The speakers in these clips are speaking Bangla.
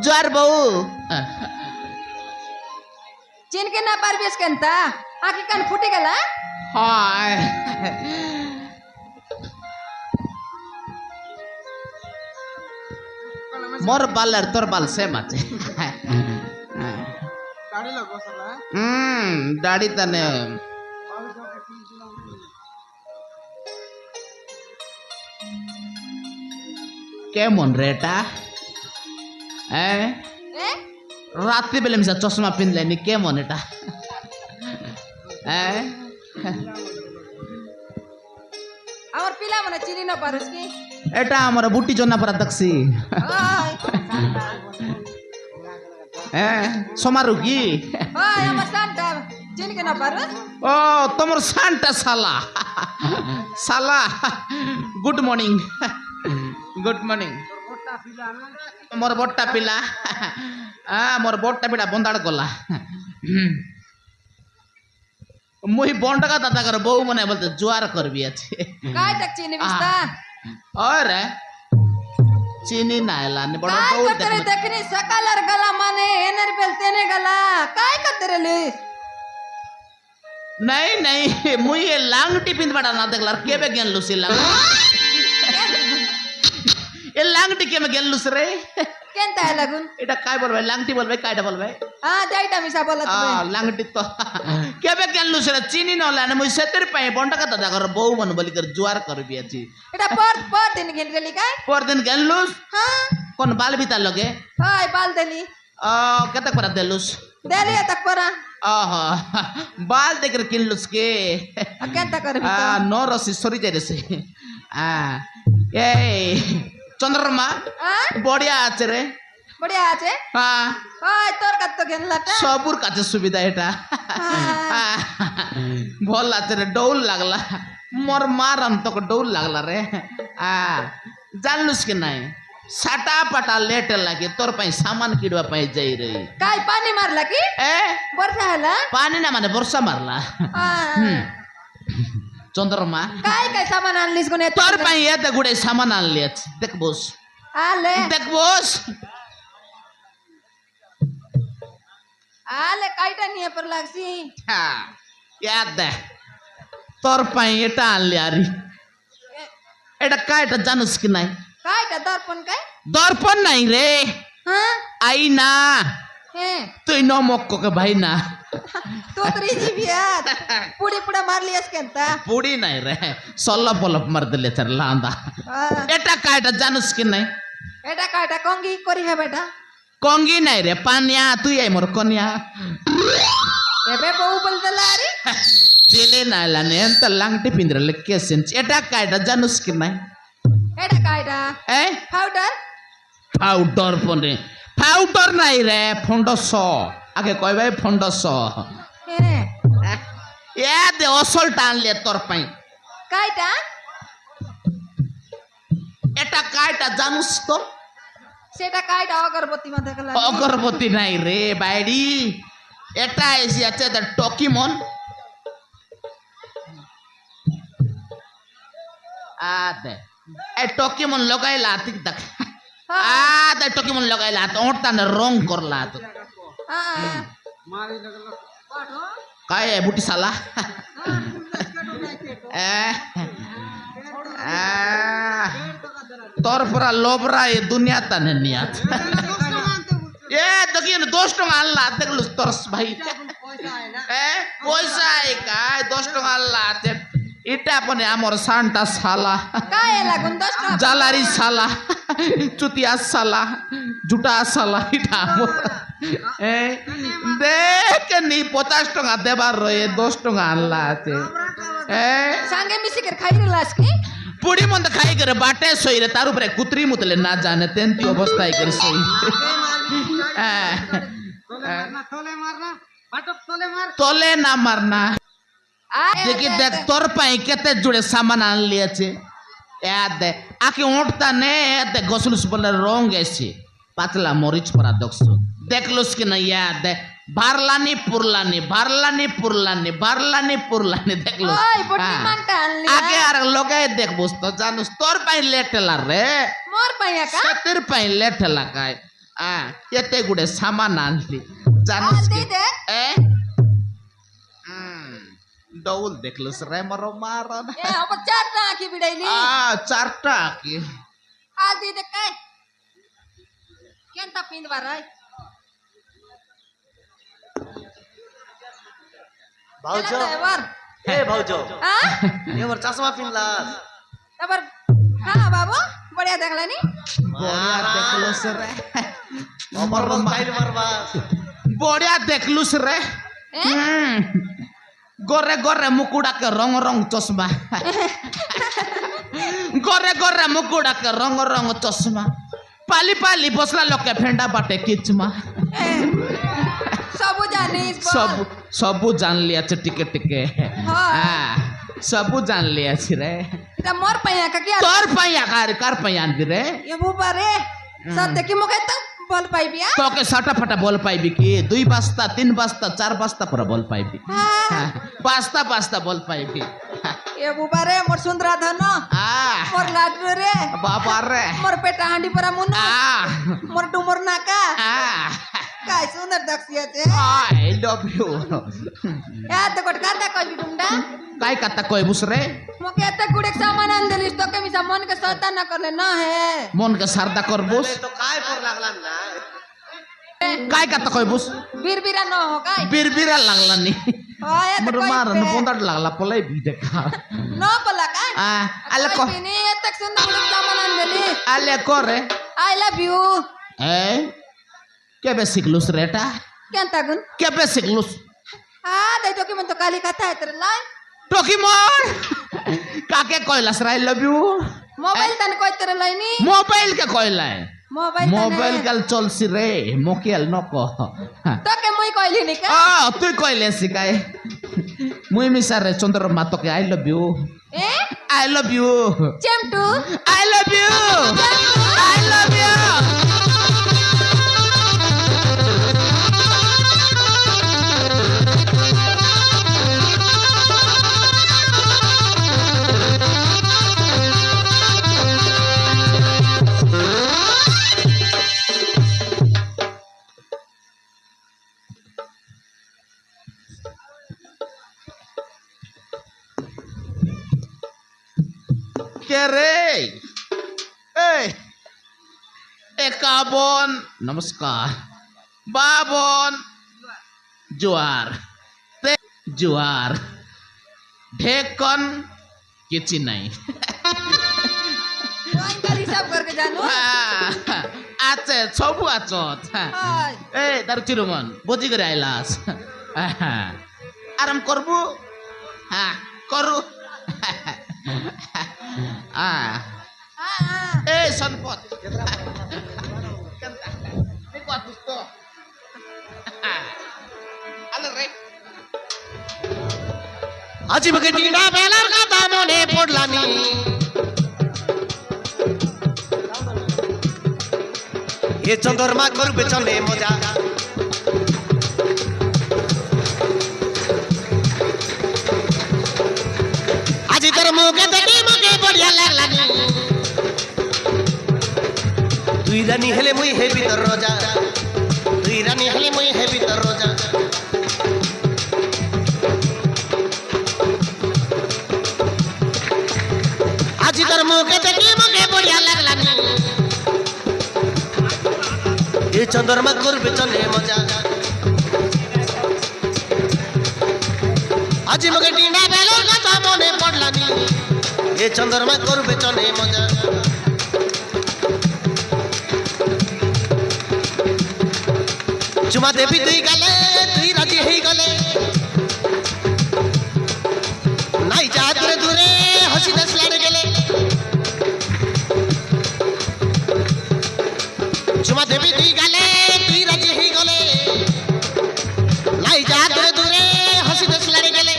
জোয়ার বউ চিনকে না পারবিস কেনতা আকি কান ফুটে গেল হয় মোর বালের তোর বাল সেম আছে দাড়ি তানে কেমন রে এটা রাত্রি বেলে মিশা চশমা পিনলেনি কেমন এটা আমার পিলা মানে চিনি না পারুস কি এটা আমার বুটি জন্না পরা দেখছি সমারু কি ওই আমার সানটা চিনকে না পারুস ও তোমার সানটা সালা সালা গুড মর্নিং গুড মর্নিং মোর বট্টা পিলা মোর বট্টা পিলা বন্দাড় গলা মুই বন্ডকা দাদা করে বউ মনে বলতে জোয়ার করবি আছে काय तक चीनी बिस्ता और चीनी नायला ने बड़ा काय दौड़ करते रे देखनी सकलर गला माने एनर बेलते ने गला काय करते रे ले नहीं नहीं मुई ये लांगटी पिंद बड़ा ना देखला के बे गेन लुसी लांग ये लांगटी के में गेन लुस रे केनता है लगुन এটা काय বলবে লাংটি বলবে কাইটা বলবে हां जाईटा मिसा बोलत बे লাংটি তো কেবে কেন লুসরে চিনি নলানে মুই সেতের পাই বন্ডকা দাদা ঘর বউ মন বলি করে জোয়ার করবি আছি এটা पर दिन गेन गेली काय পরদিন গেল লুস हां কোন বাল বিতা লগে हाय बाल देली কত করে দেলুস देली तक परा आहा बाल देकर किनलुस के केनता कर भी नो रसी सरी जाय रे ए चंद्रमा बढ़िया আছে রে बढ़िया আছে হ্যাঁ हाय तोर कत तो गेन लाटा সবুর কাছে সুবিধা এটা ভাল আছে রে ডৌল লাগলা মোর মারাম তোকে ডৌল লাগলা রে জানলুস কি নাই সাটা পাটা লেট লাগে তোর পাই সামান কিডবা পাই যাই রে काय पानी मारला की ए वर्षा हला पानी ना মানে বর্ষা মারলা চন্দ্রমা काय काय सामान आणलीस गुने তোর পাই এত গুড়ে সামান আনলি আছে দেখ বস आले দেখ বস आले काईटा निये पर लागसी হ্যাঁ ইয়াদ দে তোর পাই এটা আনলি আরি এটা কাইটা জানুস কি নাই काईटा दर्पण काय দর্পণ নাই রে हां আইনা हे তুই নমক কে ভাই না तो तरी जीविया पुडी पुडा मारलीस केनता পুড়ি নাই রে সল্লা পলপ মার দিলে তার লান্দা এটা কাইটা জানুস কি নাই एटा काईटा कोंगी करी है बेटा কঙ্গি নাই রে পানিয়া তুই আই মোর কনিয়া एबे बहु बोलतला अरे চিলে নাই লানে এত লাংটি পিন্দ্রলে কেসেন এটা কাইটা জানুস কি নাই एटा काईटा এ पाउडर পাউডার পনে পাউডার নাই রে ফন্ডস আগে কই ভাই ফন্ডস हे এ দে অসল টানলে তোর পাই काईटा এটা কাইটা জানুস তো सेटा काईटा अगरबत्ती मा देखला অগরবতী নাই রে বাইড়ি এটা এসে আছে দা টকিমন আদে এ টকিমন লগাইলা ঠিক দেখ আদে টকিমন লগাইলা তো ওটানে রং করলা তো हां মারি লাগলো কায় বুটি সালা তোর পরা লোবরা এ দুনিয়া তানে নিয়াত এ দেখিন 10 টাকা আল্লাহ দেখলু তোর ভাই পয়সা আই কায় 10 টাকা আল্লাহ এটা আপনি আমার সানটা সালা काय लागून 10 টাকা জালারি সালা চুতিয়া সালা জুটা সালা এটা দেখ নি 50 টাকা দেবার রয়ে 10 টাকা আল্লাহ আছে सांगे मिसी कर खाई लास की পুড়ি মন্দ খাই করে বাটে সই রে তার উপরে কুত্রি মুতলে না জানে তেন্তি অবস্থায় করে সই তলে না মারনা দেখি দেখ তোর পাই কেতে জুড়ে সামান আনলি আছে দে আকে উঠতা নে দে গসলুস বলে রং এসে পাতলা মরিচ পরা দেখছো দেখলুস কি না দে বারলানি পুরলানি বারলানি পুরলানি বারলানি পুরলানি দেখলো ওই বটি মানটা আনলি আগে আর লগাই দেখবস তো জানুস তোর পাই লেটেলা রে मोर पैया का সতের পাই লেটেলা কায় এতে গুড়ে সামান আনলি জানোস আলদি কি? দে এ ডৌল দেখলুস রে মরো মারন এ আবার চারটা আঁকি বিড়াইলি চারটা কি আলদি দে কাই কেনতা পিনবার রাই ভাউজ এবার এ ভাউজ হ্যাঁ এবার চশমা পিনলাস এবার হ্যাঁ বাবু বড়িয়া দেখলানি বড়িয়া দেখলুস রে অমর বল টাইল মারবাস বড়িয়া দেখলুস রে গরে গরে মুকুড়াকে রং রং চশমা গরে গরে মুকুড়াকে রং রং চশমা পালি পালি বসলা লোকে ফেন্ডা বাটে কিচমা সবু জানিস বল। সবু সবু জানলি আছে টিকে টিকে হ্যাঁ। সবু জানলি আছে রে এটা মোর পাইয়া কা কি তোর পাইয়া কার পাইয়া আনবি রে এ বুবারে সত্যি কি মুখে তো বল পাইবিয়া তোকে সাটা ফাটা বল পাইবি কি 2 বস্তা 3 বস্তা 4 বস্তা পরে বল পাইবি হ্যাঁ বস্তা বস্তা বল পাইবি এ বুবারে মোর সুন্দরা ধন মোর লাড্ডু রে বাবা রে মোর পেটা হাঁডি পরা মুন আ মোর ডুমর নাকা আ কাই সুন্দর দেখছি আছে আই লাভ ইউ এ তো কট কাটা কই ডুমডা काय करता कोई बुसरे मोके एते गुड़े सामान आन देलिस तो के मिसा मन के सौदा ना करले ना है मन के सारदा कर बुस তো কাই পর লাগলাম না काय करता कोई बुस बीर बीरा न हो काय बिरबिरा लागला नी हाय मर तो मार न कोई पोंदट लागला पलाई भी देखा न पला काय आ अले को बिनी एते सुंदर गुड़े सामान आन देलिस अले करे आई लव यू ए केबे सिकलुस रेटा केंता गुन केबे सिकलुस आ दे तो कि मन तो काली कथा है तेरे लाई टोकी मोर काके कोइलास राई लव यू मोबाइल तन कोई तेरे लाई नी मोबाइल के कोइला है मोबाइल मोबाइल कल चलसी रे मोकियल नको तो के मुई कोइली नी का তুই কইলে শিকাই মুই মিসারে চন্দ্রমা তোকে আই লাভ ইউ ए আই লাভ ইউ चेमटू I love you I love you কে রে এই একাবন নমস্কার বাবন জোয়ার তে জোয়ার ঢেকন কিছু নাই वन करी सब करके जानू আছে সবু আছত हाय এই তার চিরমন বুঝি করে আইলাস আরাম করবু হ্যাঁ করু हां এই সম্পদ দেখো পুস্ত আলে রে আজি বকে টিনা বেলার কথা মনে পড়লানি এ চন্দ্রমা করবে চলে মজা আজি তোর মুখে দেখি মুখে বড়িয়া লাগলানি তুই রানী হেলে মুই হেবি তোর রোজা তুই রানী হেলে মুই হেবি তোর রোজা আজি তোর মুখে দেখি মুখে বড়িয়া লাগলানি এ চন্দ্রমা করবে চলে মজা আজি মুখে টিনা বেলার কথা মনে পড়লানি এ চন্দ্রমা করবে চলে মজা চুমা দেবী তুই গেলে তুই রাজি হয়ে গেলে নাই যা দূরে দূরে হাসি দেশ লাড়ে গেলে চুমা দেবী তুই গেলে তুই রাজি হয়ে গেলে নাই যা দূরে দূরে হাসি দেশ লাড়ে গেলে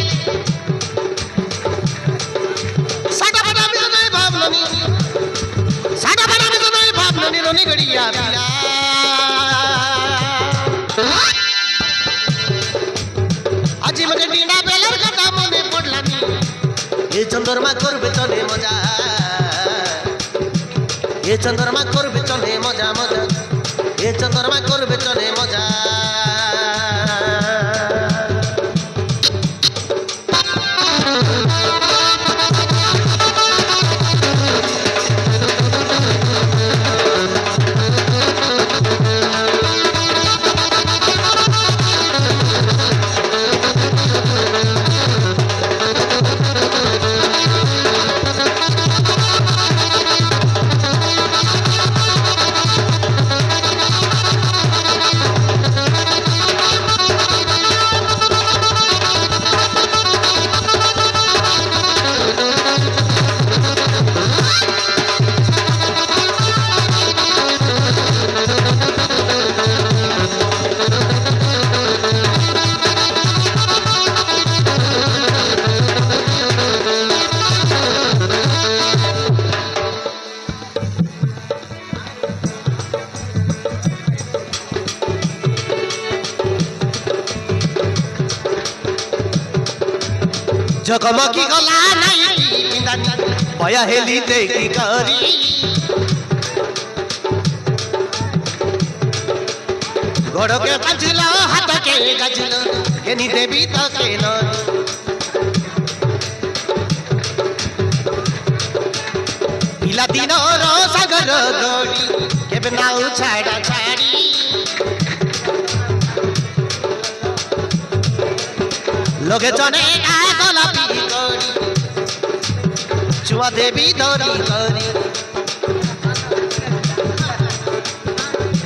সাটা ফাটা আমি তো নয় ভাবলনি সাটা ফাটা আমি তো নয় ভাবলনি রনি গড়িয়া পিলা আজি মকে টিনা বেলার কথা মনে পড়লানি এ চন্দ্রমা করবে চলে মজা এ চন্দ্রমা করবে চলে মজা মজা এ চন্দ্রমা করবে চলে মজা জগমগি গলা নাই পিন্দানি পয়া হেলি দেখি করি গোড়কে পাঁচিল হাতকে গাছিল কেনি দেবী তো কেন পিলা দিনর সাগর দড়ি কেবে নাও ছাড়া ছাড়ি লোকে জনে গোলাপি করি চুয়া দেবী ধরি করি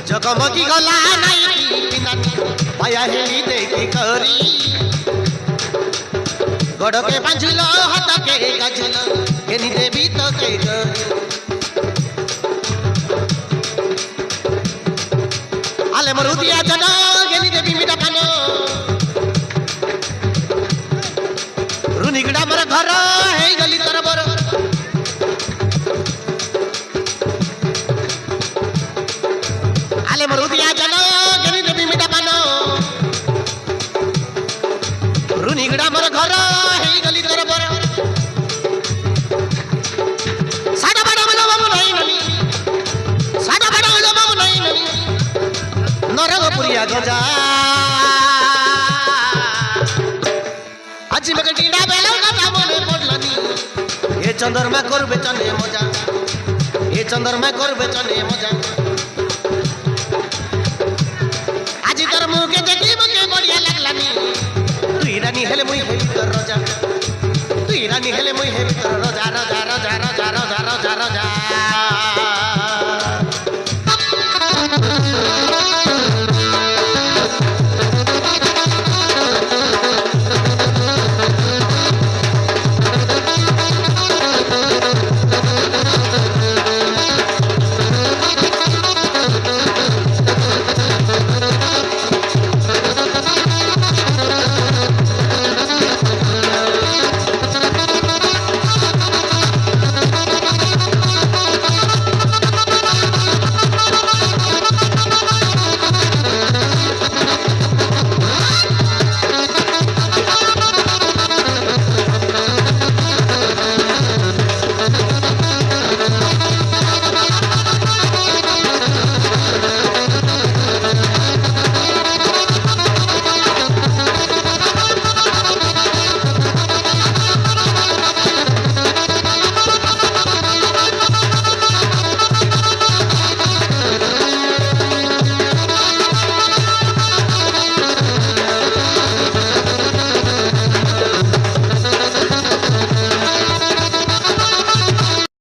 জগমগি গলা নাই পিন্দানি পায়া হেলি দেখি করি গড়কে বাঁধিল হাতকে গাছিল কেনি দেবী তোকে করি আলে মরুদিয়া জন কেনি দেবী মিঠা পান নিগড়া মর ঘর হেই গলি তোর বর আলে মরুদিয়া জন গলি দেবী মিঠা পান নিগড়া মর ঘর হেই গলি তোর বর সাদা বড় বড় বাবু নাই ননি সাদা বড় বড় বাবু নাই ননি নরগপুরিয়া গজা আজি মগে ডিনা বেলাও কথা মনে পড়লানি এ চন্দ্রমা করবে চলে মজা এ চন্দ্রমা করবে চলে মজা আজি তোর মুখে দেখি মুখে বড়িয়া লাগলানি তুই রানী হেলে মুই হেলি তোর রজা তুই রানী হেলে মুই হেলি তোর